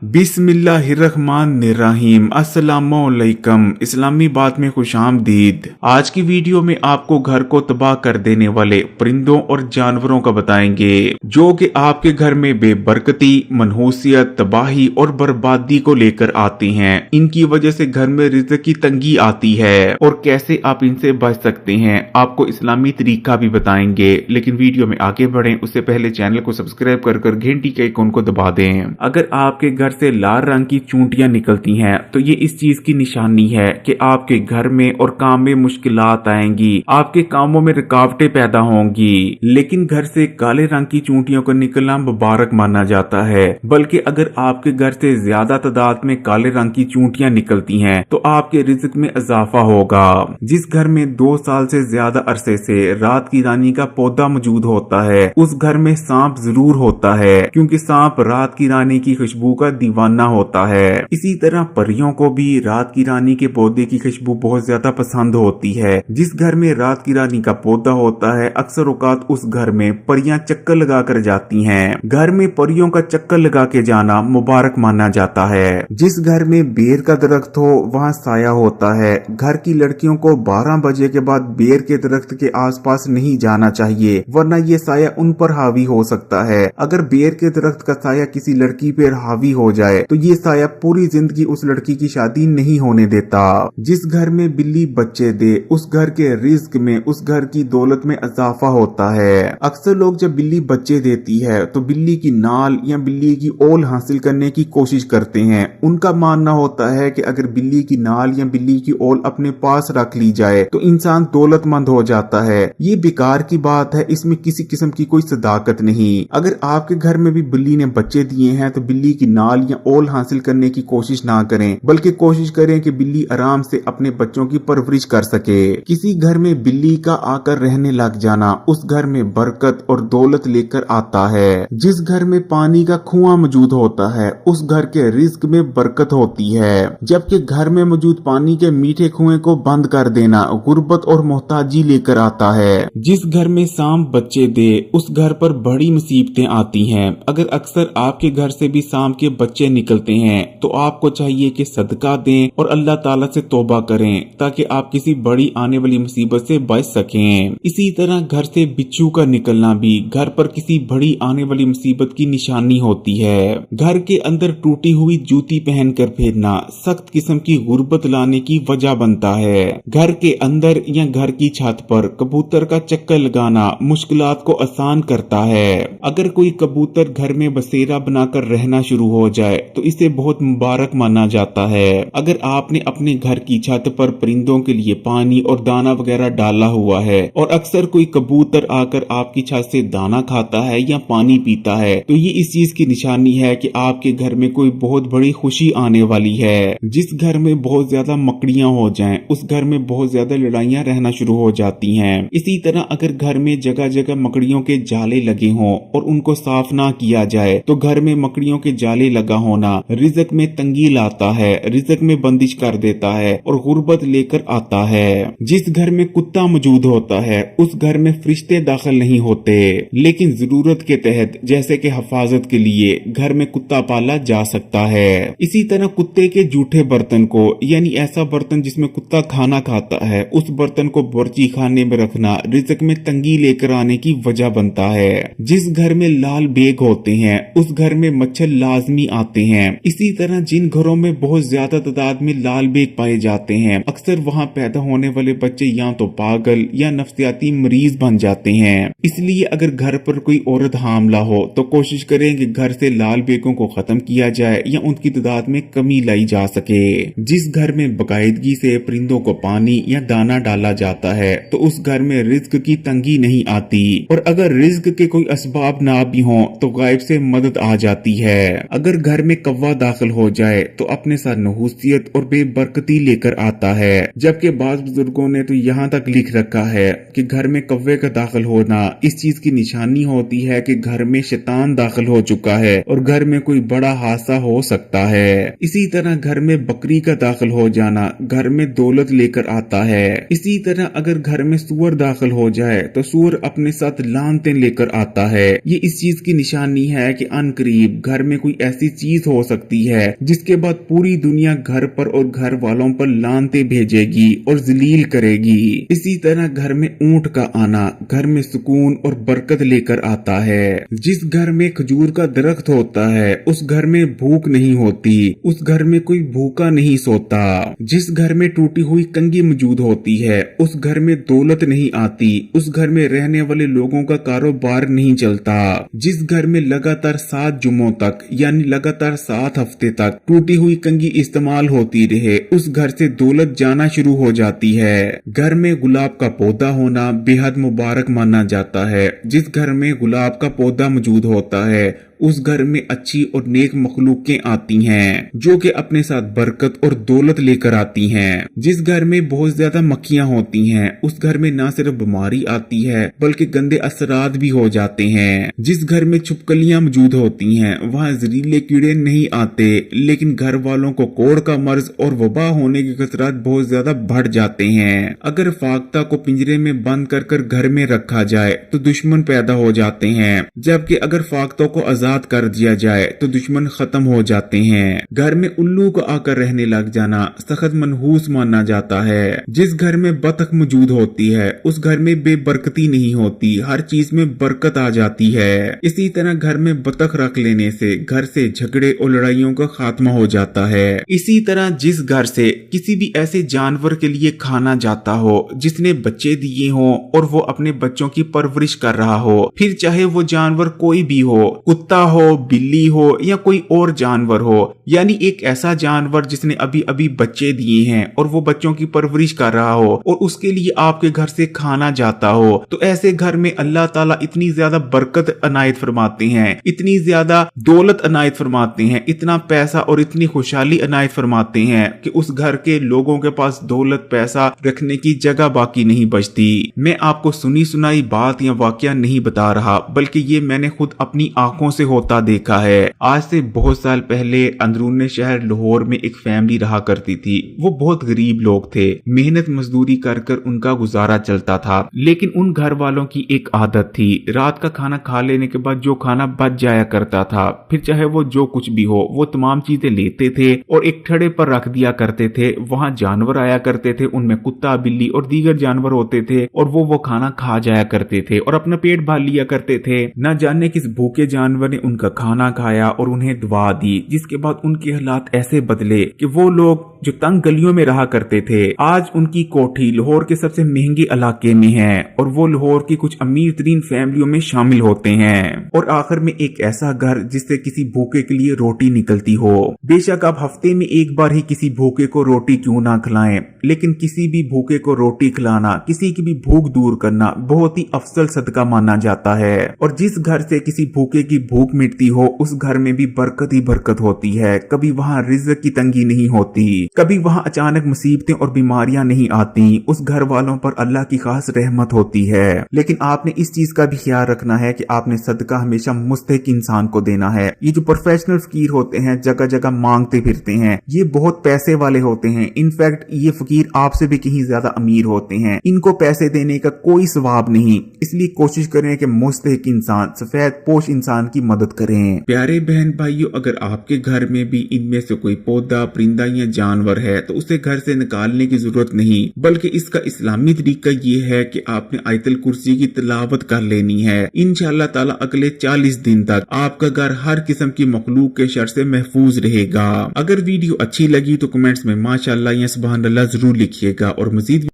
बिस्मिल्लाहिर्रहमानिर्रहीम। अस्सलामुअलैकुम। इस्लामी बात में खुशामदीद। आज की वीडियो में आपको घर को तबाह कर देने वाले परिंदों और जानवरों का बताएंगे जो कि आपके घर में बेबरकती, मनहूसियत, तबाही और बर्बादी को लेकर आते हैं। इनकी वजह से घर में रिज़्क़ की तंगी आती है और कैसे आप इनसे बच सकते हैं आपको इस्लामी तरीका भी बताएंगे। लेकिन वीडियो में आगे बढ़ें उससे पहले चैनल को सब्सक्राइब कर घंटी के आइकन को दबा दें। अगर आपके घर से लाल रंग की चूंटियां निकलती हैं तो ये इस चीज की निशानी है कि आपके घर में और काम में मुश्किलात आएंगी, आपके कामों में रुकावटें पैदा होंगी। लेकिन घर से काले रंग की चूंटियों का निकलना मुबारक माना जाता है। बल्कि अगर आपके घर से ज्यादा तादाद में काले रंग की चूंटियां निकलती हैं तो आपके रिज़्क़ में इजाफा होगा। जिस घर में 2 साल से ज्यादा अरसे से रात की रानी का पौधा मौजूद होता है उस घर में सांप जरूर होता है, क्योंकि सांप रात की रानी की खुशबू का दीवाना होता है। इसी तरह परियों को भी रात की रानी के पौधे की खुशबू बहुत ज्यादा पसंद होती है। जिस घर में रात की रानी का पौधा होता है अक्सर औकात उस घर में परियां चक्कर लगा कर जाती हैं। घर में परियों का चक्कर लगा के जाना मुबारक माना जाता है। जिस घर में बेर का दरख्त हो वहाँ साया होता है। घर की लड़कियों को 12 बजे के बाद बेर के दरख्त के आसपास नहीं जाना चाहिए, वरना ये साया उन पर हावी हो सकता है। अगर बेर के दरख्त का साया किसी लड़की पर हावी हो जाए तो ये साया पूरी जिंदगी उस लड़की की शादी नहीं होने देता। जिस घर में बिल्ली बच्चे दे उस घर के रिज़्क़ में, उस घर की दौलत में इजाफा होता है। अक्सर लोग जब बिल्ली बच्चे देती है तो बिल्ली की नाल या बिल्ली की ओल हासिल करने की कोशिश करते हैं। उनका मानना होता है कि अगर बिल्ली की नाल या बिल्ली की ओल अपने पास रख ली जाए तो इंसान दौलतमंद हो जाता है। ये बेकार की बात है, इसमें किसी किस्म की कोई सदाकत नहीं। अगर आपके घर में भी बिल्ली ने बच्चे दिए हैं तो बिल्ली की नाल या ओल हासिल करने की कोशिश ना करें, बल्कि कोशिश करें कि बिल्ली आराम से अपने बच्चों की परवरिश कर सके। किसी घर में बिल्ली का आकर रहने लग जाना उस घर में बरकत और दौलत लेकर आता है। जिस घर में पानी का कुआं मौजूद होता है उस घर के रिज़्क़ में बरकत होती है, जबकि घर में मौजूद पानी के मीठे कुएं को बंद कर देना गुर्बत और मोहताजी लेकर आता है। जिस घर में सांप बच्चे दे उस घर पर बड़ी मुसीबतें आती हैं। अगर अक्सर आपके घर से भी सांप के बच्चे निकलते हैं तो आपको चाहिए कि सदका दें और अल्लाह ताला से तौबा करें ताकि आप किसी बड़ी आने वाली मुसीबत से बच सकें। इसी तरह घर से बिच्छू का निकलना भी घर पर किसी बड़ी आने वाली मुसीबत की निशानी होती है। घर के अंदर टूटी हुई जूती पहनकर फिरना सख्त किस्म की गुर्बत लाने की वजह बनता है। घर के अंदर या घर की छत पर कबूतर का चक्कर लगाना मुश्किलात को आसान करता है। अगर कोई कबूतर घर में बसेरा बनाकर रहना शुरू हो जाए तो इसे बहुत मुबारक माना जाता है। अगर आपने अपने घर की छत पर परिंदों के लिए पानी और दाना वगैरह डाला हुआ है और अक्सर कोई कबूतर आकर आपकी छत से दाना खाता है या पानी पीता है तो ये इस चीज की निशानी है कि आपके घर में कोई बहुत बड़ी खुशी आने वाली है। जिस घर में बहुत ज्यादा मकड़ियां हो जाएं उस घर में बहुत ज्यादा लड़ाइयां रहना शुरू हो जाती हैं। इसी तरह अगर घर में जगह जगह मकड़ियों के जाले लगे हों और उनको साफ ना किया जाए तो घर में मकड़ियों के जाले लगा होना रिज़्क़ में तंगी लाता है, रिज़्क़ में बंदिश कर देता है और गुर्बत लेकर आता है। जिस घर में कुत्ता मौजूद होता है उस घर में फरिश्ते दाखिल नहीं होते, लेकिन जरूरत के तहत जैसे कि हिफाजत के लिए घर में कुत्ता पाला जा सकता है। इसी तरह कुत्ते के जूठे बर्तन को, यानी ऐसा बर्तन जिसमें कुत्ता खाना खाता है, उस बर्तन को बर्ची खाने में रखना रिज़्क़ में तंगी लेकर आने की वजह बनता है। जिस घर में लाल बेग होते हैं उस घर में मच्छर लाजमी आते हैं। इसी तरह जिन घरों में बहुत ज्यादा तादाद में लाल बेग पाए जाते हैं अक्सर वहाँ पैदा होने वाले बच्चे या तो पागल या नफ्सियाती मरीज बन जाते हैं। इसलिए अगर घर पर कोई औरत हामला हो तो कोशिश करें कि घर से लाल बेगों को खत्म किया जाए या उनकी तादाद में कमी लाई जा सके। जिस घर में बाकायदगी से परिंदों को पानी या दाना डाला जाता है तो उस घर में रिज़्क़ की तंगी नहीं आती, और अगर रिज़्क़ के कोई असबाब ना भी हों तो गायब से मदद आ जाती है। अगर घर में कौवा दाखिल हो जाए तो अपने साथ नहूसियत और बेबरकती लेकर आता है, जबकि बाज़ बुजुर्गों ने तो यहाँ तक लिख रखा है कि घर में कौवे का दाखिल होना इस चीज की निशानी होती है कि घर में शैतान दाखिल हो चुका है और घर में कोई बड़ा हादसा हो सकता है। इसी तरह घर में बकरी का दाखिल हो जाना घर में दौलत लेकर आता है। इसी तरह अगर घर में सूअर दाखिल हो जाए तो सूअर अपने साथ लानतें लेकर आता है। ये इस चीज की निशानी है कि अनकरीब घर में कोई ऐसी ऐसी चीज हो सकती है जिसके बाद पूरी दुनिया घर पर और घर वालों पर लानते भेजेगी और जलील करेगी। इसी तरह घर में ऊंट का आना घर में सुकून और बरकत लेकर आता है। जिस घर में खजूर का दरख्त होता है उस घर में भूख नहीं होती, उस घर में कोई भूखा नहीं सोता। जिस घर में टूटी हुई कंघी मौजूद होती है उस घर में दौलत नहीं आती, उस घर में रहने वाले लोगों का कारोबार नहीं चलता। जिस घर में लगातार 7 जुम्मों तक यानी लगातार 7 हफ्ते तक टूटी हुई कंघी इस्तेमाल होती रहे उस घर से दौलत जाना शुरू हो जाती है। घर में गुलाब का पौधा होना बेहद मुबारक माना जाता है। जिस घर में गुलाब का पौधा मौजूद होता है उस घर में अच्छी और नेक मखलूकें आती हैं जो कि अपने साथ बरकत और दौलत लेकर आती हैं। जिस घर में बहुत ज्यादा मक्खियां होती हैं उस घर में न सिर्फ बीमारी आती है बल्कि गंदे असरात भी हो जाते हैं। जिस घर में छिपकलियां मौजूद होती हैं वहाँ जहरीले कीड़े नहीं आते, लेकिन घर वालों को कोढ़ का मर्ज और वबा होने के खतरात बहुत ज्यादा बढ़ जाते हैं। अगर फाख्ता को पिंजरे में बंद कर घर में रखा जाए तो दुश्मन पैदा हो जाते हैं, जबकि अगर फाख्ता को कर दिया जाए तो दुश्मन खत्म हो जाते हैं। घर में उल्लू को आकर रहने लग जाना सख्त मनहूस माना जाता है। जिस घर में बतख मौजूद होती है उस घर में बेबरकती नहीं होती, हर चीज में बरकत आ जाती है। इसी तरह घर में बतख रख लेने से घर से झगड़े और लड़ाइयों का खात्मा हो जाता है। इसी तरह जिस घर से किसी भी ऐसे जानवर के लिए खाना जाता हो जिसने बच्चे दिए हो और वो अपने बच्चों की परवरिश कर रहा हो, फिर चाहे वो जानवर कोई भी हो, कुत्ता हो, बिल्ली हो या कोई और जानवर हो, यानी एक ऐसा जानवर जिसने अभी अभी बच्चे दिए हैं और वो बच्चों की परवरिश कर रहा हो और उसके लिए आपके घर से खाना जाता हो, तो ऐसे घर में अल्लाह ताला इतनी ज्यादा बरकत अनायत फरमाते हैं, इतनी ज्यादा दौलत अनायत फरमाते हैं, इतना पैसा और इतनी खुशहाली अनायत फरमाते हैं कि उस घर के लोगों के पास दौलत पैसा रखने की जगह बाकी नहीं बचती। मैं आपको सुनी सुनाई बात या वाकया नहीं बता रहा, बल्कि ये मैंने खुद अपनी आंखों से होता देखा है। आज से बहुत साल पहले अंदरूनी शहर लाहौर में एक फैमिली रहा करती थी। वो बहुत गरीब लोग थे, मेहनत मजदूरी कर कर उनका गुजारा चलता था, लेकिन उन घर वालों की एक आदत थी, रात का खाना खा लेने के बाद जो खाना बच जाया करता था, फिर चाहे वो जो कुछ भी हो, वो तमाम चीजें लेते थे और एक ठड़े पर रख दिया करते थे। वहाँ जानवर आया करते थे, उनमें कुत्ता, बिल्ली और दीगर जानवर होते थे और वो खाना खा जाया करते थे और अपना पेट भर लिया करते थे। न जाने किस भूखे जानवर ने उनका खाना खाया और उन्हें दुआ दी, जिसके बाद उनके हालात ऐसे बदले कि वो लोग जो तंग गलियों में रहा करते थे आज उनकी कोठी लाहौर के सबसे महंगे इलाके में है और वो लाहौर की कुछ अमीर तरीन फैमिलियों में शामिल होते हैं। और आखिर में एक ऐसा घर जिससे किसी भूखे के लिए रोटी निकलती हो। बेशक आप हफ्ते में एक बार ही किसी भूखे को रोटी क्यों ना खिलाएं, लेकिन किसी भी भूखे को रोटी खिलाना, किसी की भी भूख दूर करना बहुत ही अफसल सदका माना जाता है। और जिस घर से किसी भूखे की भूख मिटती हो उस घर में भी बरकत ही बरकत होती है। कभी वहाँ रिज़्क़ की तंगी नहीं होती, कभी वहाँ अचानक मुसीबतें और बीमारियां नहीं आती, उस घर वालों पर अल्लाह की खास रहमत होती है। लेकिन आपने इस चीज का भी ख्याल रखना है कि आपने सदका हमेशा मुस्तहिक इंसान को देना है। ये जो प्रोफेशनल फकीर होते हैं जगह जगह मांगते फिरते हैं, ये बहुत पैसे वाले होते हैं। इनफैक्ट ये फकीर आपसे भी कहीं ज्यादा अमीर होते हैं, इनको पैसे देने का कोई सवाब नहीं। इसलिए कोशिश करें कि मुस्तहिक इंसान, सफेद पोश इंसान की मदद करें। प्यारे बहन भाइयों, अगर आपके घर में भी इनमें से कोई पौधा, परिंदा या जानवर है तो उसे घर से निकालने की जरूरत नहीं, बल्कि इसका इस्लामी तरीका ये है कि आपने आयतल कुर्सी की तिलावत कर लेनी है। इंशाअल्लाह ताला अगले 40 दिन तक आपका घर हर किस्म की मखलूक के शर से महफूज रहेगा। अगर वीडियो अच्छी लगी तो कमेंट्स में माशाअल्लाह या सुभान अल्लाह जरूर लिखिएगा और मजीद